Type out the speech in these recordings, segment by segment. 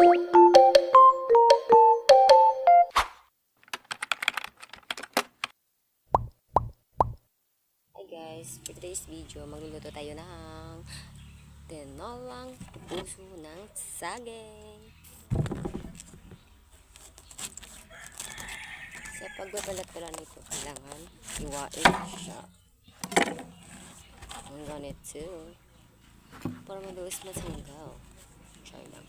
Hi guys, for today's video, magluluto tayo ng tinolang puso ng saging. Sa pagbabalat pala nito, kailangan iwain siya ang ganito para maluwas masanggaw. Try lang.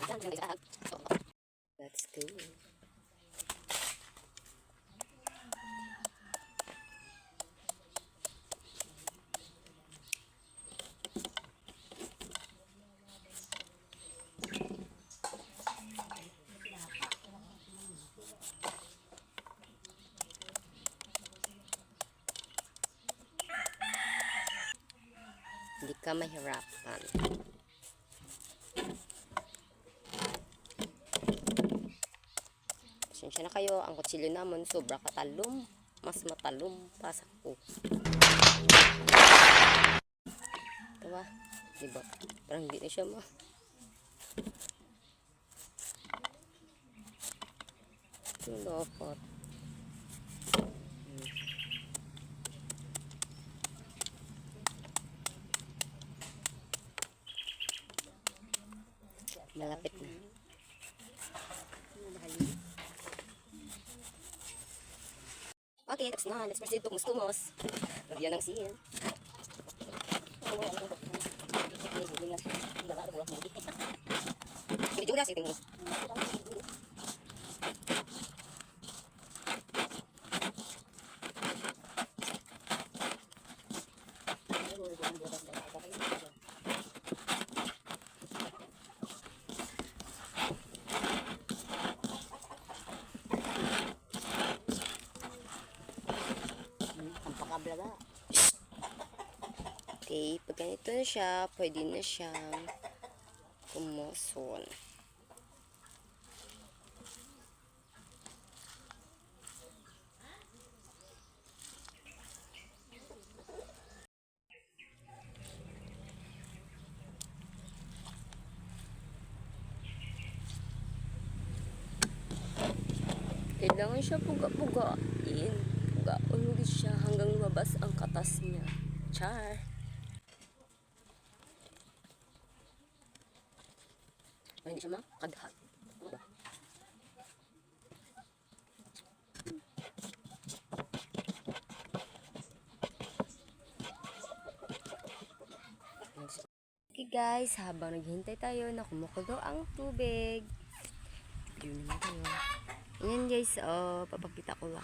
Oh, diba? Let's go. Hindi ka mahirapan. Pasensya na kayo, ang kutsilyo naman sobra katalom. Mas matalom pa sa ko. Diba? Diba? Parang hindi na siya dapat. Malapit na. Okay, tapos na. Let's proceed to mustumos. Lagyan ng seal. Juga sih tinggi. Okay, pag ganito na siya, pwede na siyang kumuson. Kailangan siya puga-pugain. Pugaon siya hanggang lumabas ang katas niya. Char! Ay, hindi siya makadhat. Diba? Okay guys, habang naghihintay tayo na kumukulo ang tubig. Yun naman tayo. Ayan guys, papakita ko lang.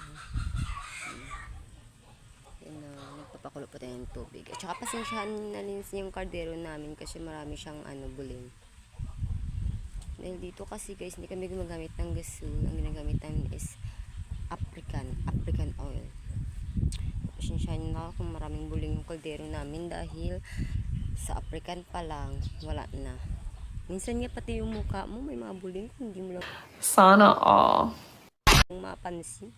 Ayan na, nagpapakulo po tayo ng tubig. At saka pasensyahan na rin yung kardero namin kasi marami siyang bulin. Dahil dito kasi guys, hindi kami gumagamit ng gasol. Ang ginagamit namin is African oil. Pasensyahan na kung maraming buling yung kaldero namin dahil sa African pa lang, wala na. Minsan nga pati yung mukha mo may mga buling kung hindi mo lang sana all mapansin.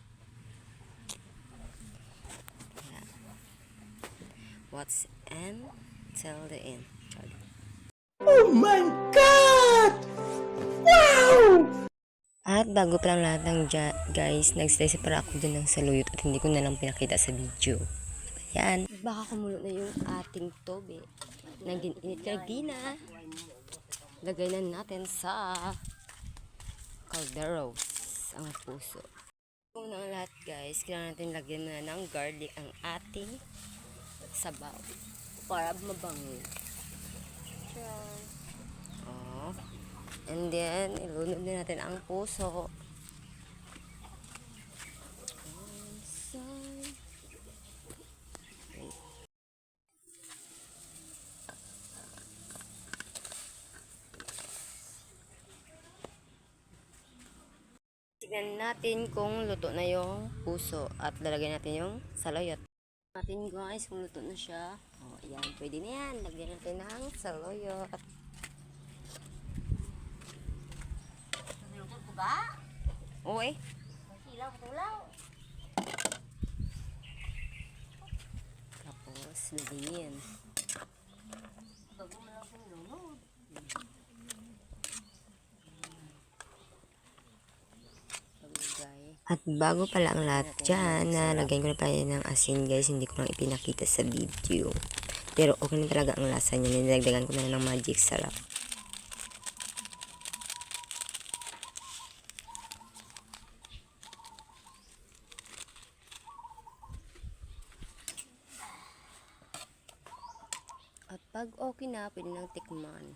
What's in till the end. Charlie. Oh my God! Wow! At bago pa lang lahat ng guys, nag-stay para ako dun ng saluyot at hindi ko na lang pinakita sa video. Ayan. Baka kumulo na yung ating tobe. Nag-init kanina. Lagay na natin sa calderos ang puso. Kung ng lahat guys, kailangan natin lagyan na ng garlic ang ating sabaw para mabango. Oh. And then, ilunod na natin ang puso. Tignan natin kung luto na yung puso at lalagyan natin yung saluyot. Natin guys kung luto na siya. O, ayan, pwede na yan. Lagyan natin ng saluyot. Nilugod ko ba? Oo eh. Silaw, tulaw. Tapos, lagyan. Bago mo lang kong lunod. At bago pala ang lahat dyan, nalagyan ko na pala ng asin guys, hindi ko lang ipinakita sa video. Pero okay na talaga ang lasa niya, nilagdagan ko na ng magic sarap. At pag okay na, pwede nang tikman.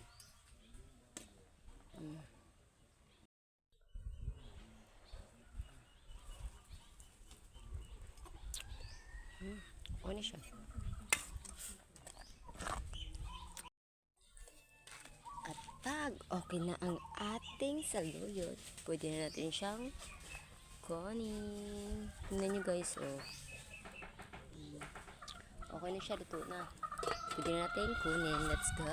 Okay na siya. At pag okay na ang ating saluyot, pwede na natin siyang kunin. Tingnan nyo guys, oh. Okay na siya, luto na. Pwede na natin kunin. Let's go.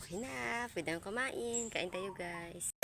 Okay na. Pwede na kumain. Kain tayo guys.